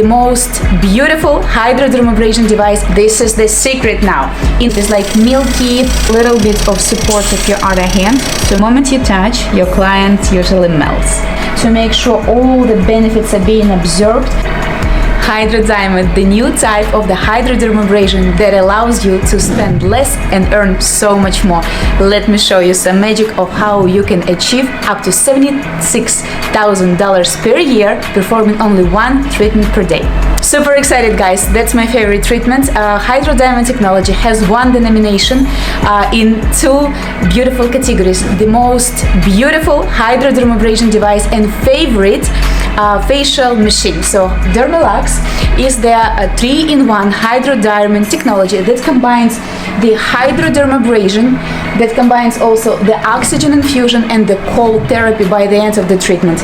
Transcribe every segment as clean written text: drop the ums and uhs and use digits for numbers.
the most beautiful hydrodermabrasion device. This is the secret now. It is like milky, little bit of support of your other hand. So the moment you touch, your client usually melts. To make sure all the benefits are being absorbed, HydroDiamond, the new type of the hydrodermabrasion that allows you to spend less and earn so much more. Let me show you some magic of how you can achieve up to $76,000 per year performing only one treatment per day. Super excited, guys. That's my favorite treatment. HydroDiamond technology has won the nomination in two beautiful categories: the most beautiful hydrodermabrasion device and favorite facial machine. So Dermalux is the 3-in-1 HydroDiamond technology that combines the hydrodermabrasion, that combines also the oxygen infusion and the cold therapy by the end of the treatment.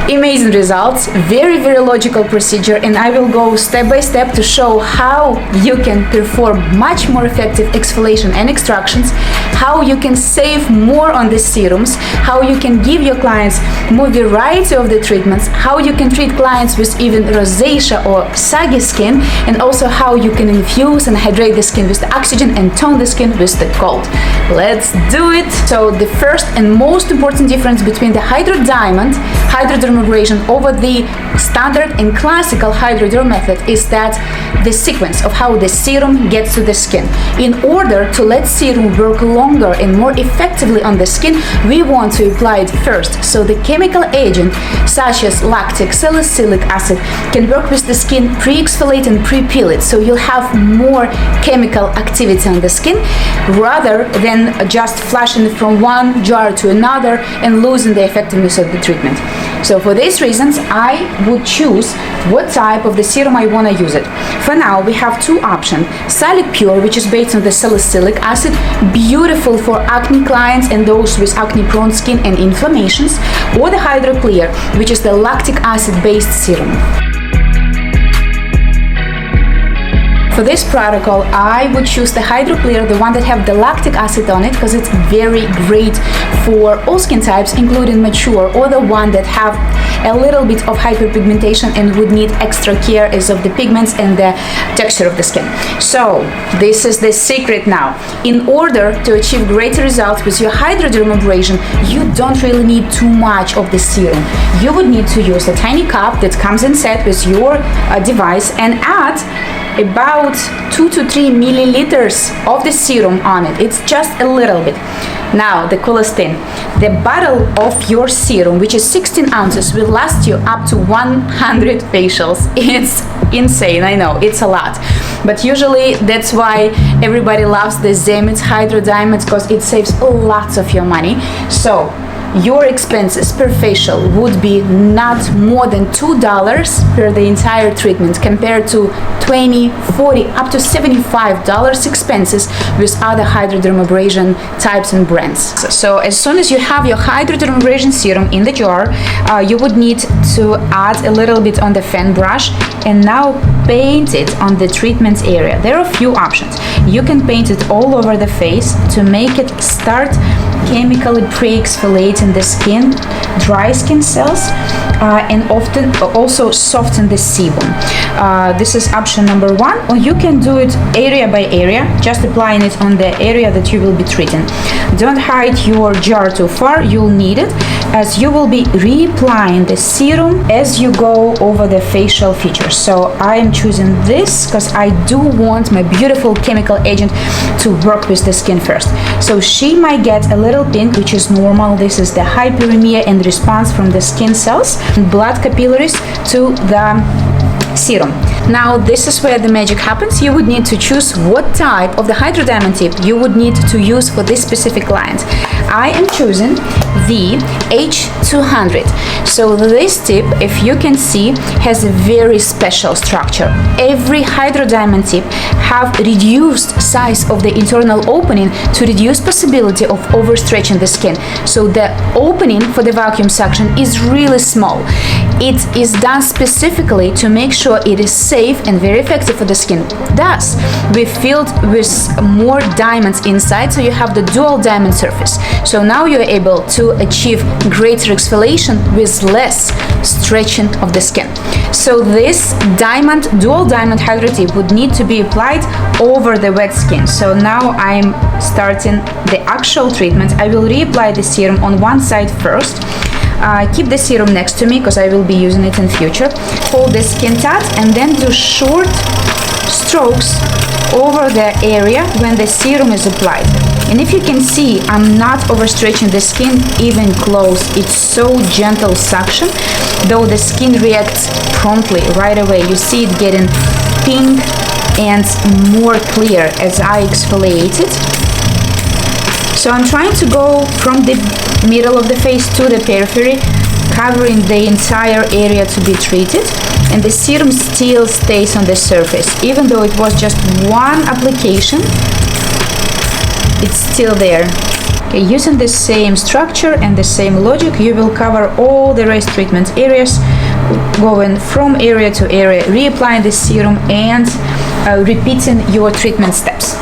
Amazing results, very logical procedure, and I will go step by step to show how you can perform much more effective exfoliation and extractions, how you can save more on the serums, how you can give your clients more variety of the treatments, how you can treat clients with even rosacea or saggy skin, and also how you can infuse and hydrate the skin with the oxygen and tone the skin with the cold. Let's do it! So the first and most important difference between the HydroDiamond hydrodermabrasion over the standard and classical HydroDerm method is that the sequence of how the serum gets to the skin. In order to let serum work longer and more effectively on the skin, we want to apply it first. So the chemical agent such as lactic salicylic acid can work with the skin, pre-exfoliate and pre-peel it, so you'll have more chemical activity on the skin rather than just flushing it from one jar to another and losing the effectiveness of the treatment. So for these reasons, I would choose what type of the serum I want to use it. For now, we have two options. Salic Pure, which is based on the salicylic acid, beautiful for acne clients and those with acne-prone skin and inflammations, or the Hydro Clear, which is the lactic acid-based serum. For this protocol, I would choose the Hydro Clear, the one that have the lactic acid on it, because it's very great for all skin types, including mature, or the one that have a little bit of hyperpigmentation and would need extra care as of the pigments and the texture of the skin. So this is the secret now. In order to achieve greater results with your hydrodermabrasion, you don't really need too much of the serum. You would need to use a tiny cup that comes in set with your device and add about 2 to 3 milliliters of the serum on it. It's just a little bit. Now, the coolest thing, the bottle of your serum, which is 16 ounces, will last you up to 100 facials. It's insane, I know, it's a lot. But usually that's why everybody loves the Zemits HydroDiamond, because it saves lots of your money. So your expenses per facial would be not more than $2 per the entire treatment, compared to $20, $40, up to $75 expenses with other hydrodermabrasion types and brands. So as soon as you have your hydrodermabrasion serum in the jar, you would need to add a little bit on the fan brush and now paint it on the treatment area. There are a few options. You can paint it all over the face to make it start chemically pre-exfoliating the skin, dry skin cells, and often also soften the sebum. This is option number one. Or you can do it area by area, just applying it on the area that you will be treating. Don't hide your jar too far, you'll need it, as you will be reapplying the serum as you go over the facial features. So I am choosing this because I do want my beautiful chemical agent to work with the skin first. So she might get a little pink, which is normal. This is the hyperemia and response from the skin cells and blood capillaries to the serum. Now this is where the magic happens. You would need to choose what type of the HydroDiamond tip you would need to use for this specific client. I am choosing the H200. So this tip, if you can see, has a very special structure. Every HydroDiamond tip have reduced size of the internal opening to reduce possibility of overstretching the skin. So the opening for the vacuum suction is really small. It is done specifically to make sure it is safe and very effective for the skin. Thus, we filled with more diamonds inside, so you have the dual diamond surface. So now you're able to achieve greater exfoliation with less stretching of the skin. So this dual diamond hydro tip would need to be applied over the wet skin. So now I'm starting the actual treatment. I will reapply the serum on one side first. Keep the serum next to me because I will be using it in future. Hold the skin tight and then do short strokes over the area when the serum is applied. And if you can see, I'm not overstretching the skin even close. It's so gentle suction, though the skin reacts promptly right away. You see it getting pink and more clear as I exfoliate it. So I'm trying to go from the middle of the face to the periphery, covering the entire area to be treated, and the serum still stays on the surface. Even though it was just one application, it's still there. Okay, using the same structure and the same logic, you will cover all the rest treatment areas, going from area to area, reapplying the serum and repeating your treatment steps.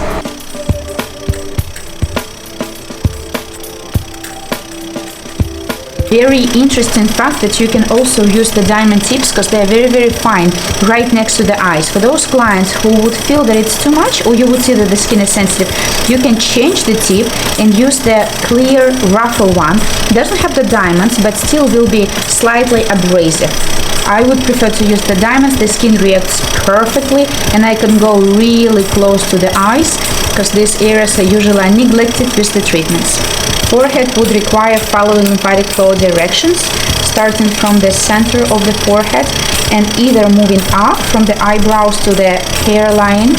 Very interesting fact that you can also use the diamond tips because they're very fine right next to the eyes. For those clients who would feel that it's too much, or you would see that the skin is sensitive, you can change the tip and use the clear ruffle one. It doesn't have the diamonds but still will be slightly abrasive. I would prefer to use the diamonds. The skin reacts perfectly and I can go really close to the eyes because these areas are usually neglected with the treatments. Forehead would require following lymphatic flow directions, starting from the center of the forehead and either moving up from the eyebrows to the hairline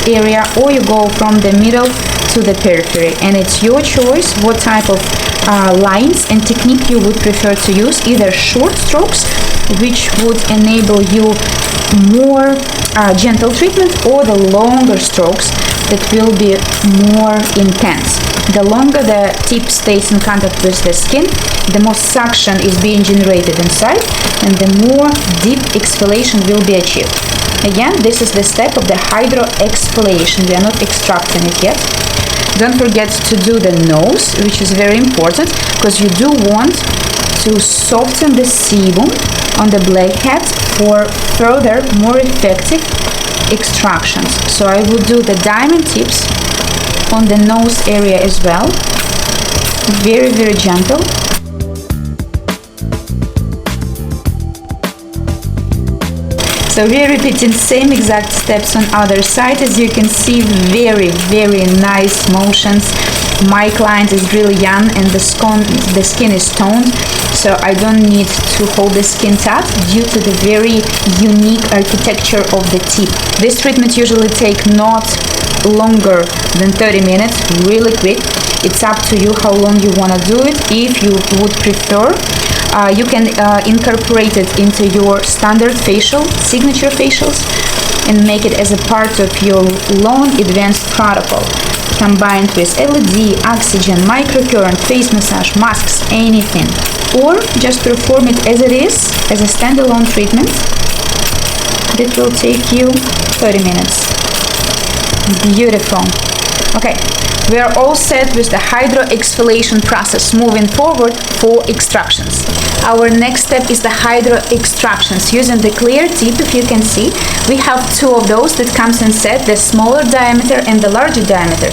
area, or you go from the middle to the periphery. And it's your choice what type of lines and technique you would prefer to use, either short strokes, which would enable you more gentle treatment, or the longer strokes that will be more intense. The longer the tip stays in contact with the skin, the more suction is being generated inside and the more deep exfoliation will be achieved. Again, this is the step of the hydro exfoliation. We are not extracting it yet. Don't forget to do the nose, which is very important because you do want to soften the sebum on the blackheads for further, more effective extractions. So I will do the diamond tips on the nose area as well. Very gentle. So we are repeating same exact steps on other side. As you can see, very nice motions. My client is really young and the skin is toned, so I don't need to hold the skin tight due to the very unique architecture of the tip. This treatment usually takes not longer than 30 minutes, really quick. It's up to you how long you want to do it. If you would prefer, you can incorporate it into your standard facial, signature facials, and make it as a part of your long advanced protocol, combined with LED, oxygen, microcurrent, face massage, masks, anything. Or just perform it as it is, as a standalone treatment. That will take you 30 minutes. Beautiful. Okay, we are all set with the hydro exfoliation process. Moving forward for extractions. Our next step is the hydro extractions. Using the clear tip, if you can see, we have two of those that comes in set, the smaller diameter and the larger diameter.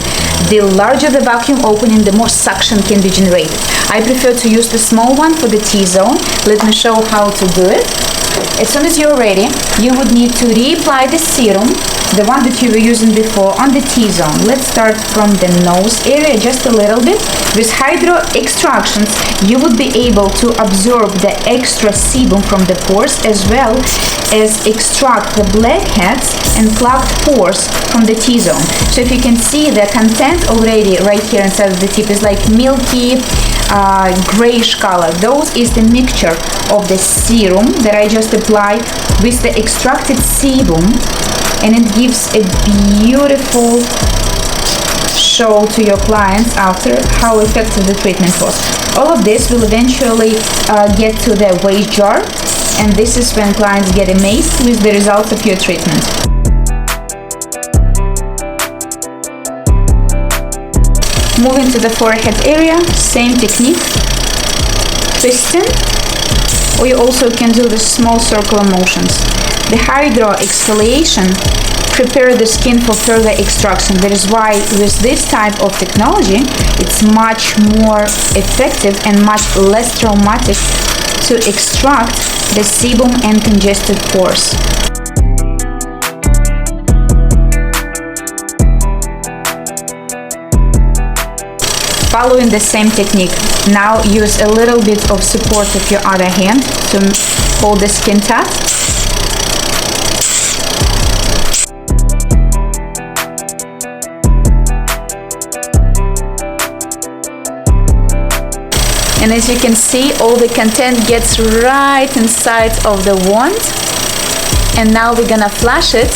The larger the vacuum opening, the more suction can be generated. I prefer to use the small one for the T-zone. Let me show how to do it. As soon as you're ready, you would need to reapply the serum, the one that you were using before, on the T-zone. Let's start from the nose area just a little bit. With hydro extractions, you would be able to absorb the extra sebum from the pores as well as extract the blackheads and clogged pores from the T-zone. So if you can see, the content already right here inside of the tip is like milky grayish color. Those is the mixture of the serum that I just applied with the extracted sebum, and it gives a beautiful show to your clients after how effective the treatment was. All of this will eventually get to the waste jar, and this is when clients get amazed with the results of your treatment. Moving to the forehead area, same technique, twisting or you also can do the small circular motions. The Hydra Exfoliation prepare the skin for further extraction. That is why with this type of technology, it's much more effective and much less traumatic to extract the sebum and congested pores. Following the same technique, now use a little bit of support of your other hand to hold the skin taut. And as you can see, all the content gets right inside of the wand. And now we're gonna flash it,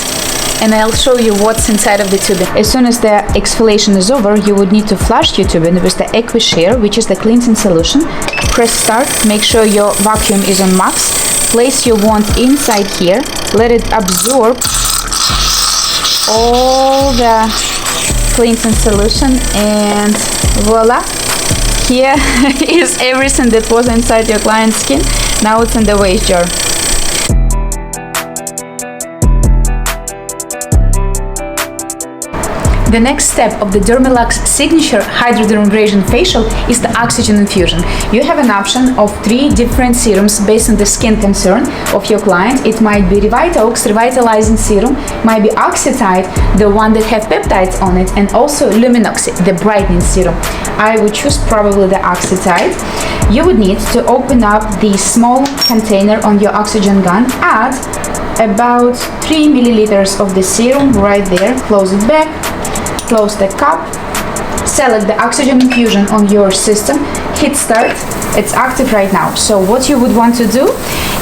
and I'll show you what's inside of the tube. As soon as the exfoliation is over, you would need to flush your tube with the EquiShare, which is the cleansing solution. Press start, make sure your vacuum is on max. Place your wand inside here, let it absorb all the cleansing solution, and voila! Here is everything that was inside your client's skin. Now it's in the waste jar. The next step of the Dermalux signature HydroDiamond Facial is the oxygen infusion. You have an option of 3 different serums based on the skin concern of your client. It might be Revitalox, revitalizing serum, might be Oxytide, the one that have peptides on it, and also Luminoxy, the brightening serum. I would choose probably the Oxytide. You would need to open up the small container on your oxygen gun, add about 3 milliliters of the serum right there, close it back, close the cup, select the oxygen infusion on your system, hit start. It's active right now. So what you would want to do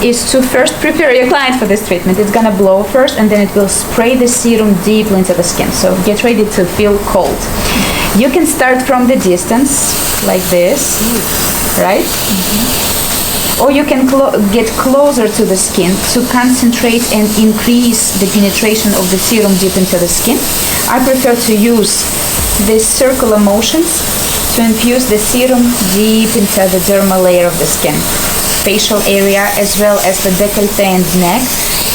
is to first prepare your client for this treatment. It's gonna blow first, and then it will spray the serum deeply into the skin. So get ready to feel cold. You can start from the distance like this, right? Or you can get closer to the skin to concentrate and increase the penetration of the serum deep into the skin. I prefer to use these circular motions to infuse the serum deep into the dermal layer of the skin. Facial area as well as the décolleté and neck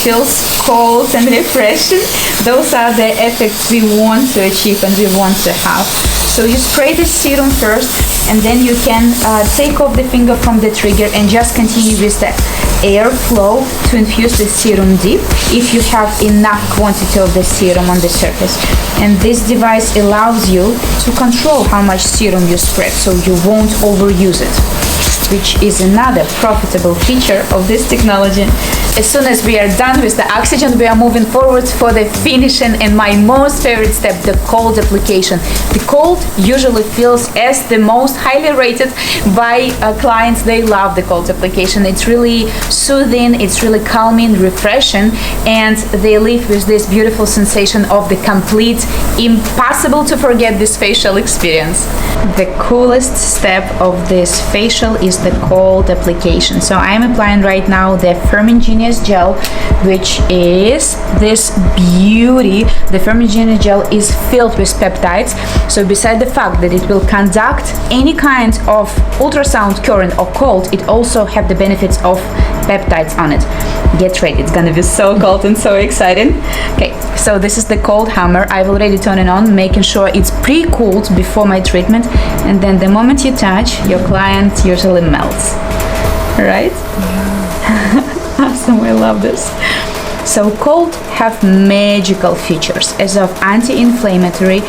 feels cold and refreshing. Those are the effects we want to achieve and we want to have. So you spray the serum first, and then you can take off the finger from the trigger and just continue with the airflow to infuse the serum deep if you have enough quantity of the serum on the surface. And this device allows you to control how much serum you spread, so you won't overuse it, which is another profitable feature of this technology. As soon as we are done with the oxygen, we are moving forward for the finishing and my most favorite step, the cold application. The cold usually feels as the most highly rated by clients. They love the cold application. It's really soothing, it's really calming, refreshing, and they live with this beautiful sensation of the complete, impossible to forget this facial experience. The coolest step of this facial is the cold application. So I'm applying right now the Fermingenius gel, which is this beauty. The Fermingenius gel is filled with peptides. So beside the fact that it will conduct any kind of ultrasound current or cold, it also have the benefits of peptides on it. Get ready, it's gonna be so cold and so exciting. Okay, so this is the cold hammer. I've already turned it on, making sure it's pre-cooled before my treatment, and then the moment you touch, your client usually melts, right? Awesome, I love this. So cold have magical features. As of anti-inflammatory,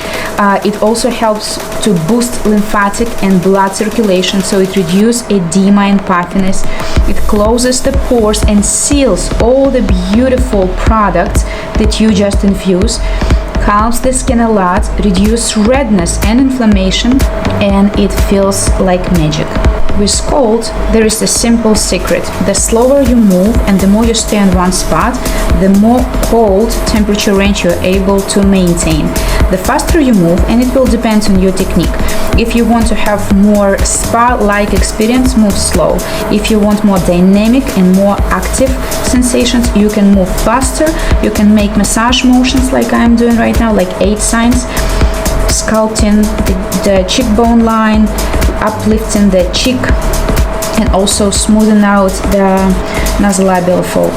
it also helps to boost lymphatic and blood circulation, so it reduces edema and puffiness. It closes the pores and seals all the beautiful products that you just infuse. Calms the skin a lot, reduces redness and inflammation, and it feels like magic. With cold, there is a simple secret. The slower you move and the more you stay in one spot, the more cold temperature range you're able to maintain. The faster you move, and it will depend on your technique. If you want to have more spa-like experience, move slow. If you want more dynamic and more active sensations, you can move faster. You can make massage motions like I'm doing right now, like 8 signs, sculpting the cheekbone line, uplifting the cheek and also smoothing out the nasolabial fold.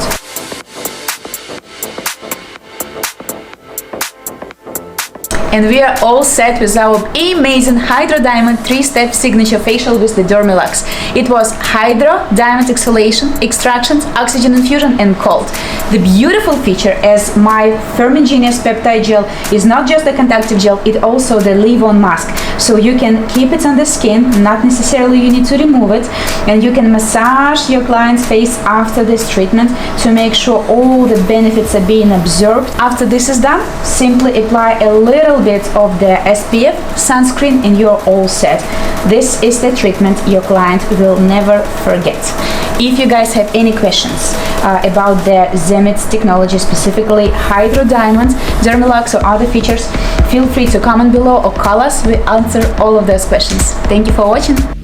And we are all set with our amazing HydroDiamond 3-step signature facial with the Dermilux. It was HydroDiamond Extractions, Oxygen Infusion, and Cold. The beautiful feature as my Fermingenius peptide gel is not just a conductive gel, it also the leave-on mask. So you can keep it on the skin, not necessarily you need to remove it, and you can massage your client's face after this treatment to make sure all the benefits are being absorbed. After this is done, simply apply a little bit of the SPF sunscreen and you're all set. This is the treatment your client will never forget. If you guys have any questions about the Zemits technology, specifically HydroDiamond, Dermilux, or other features, feel free to comment below or call us. We answer all of those questions. Thank you for watching.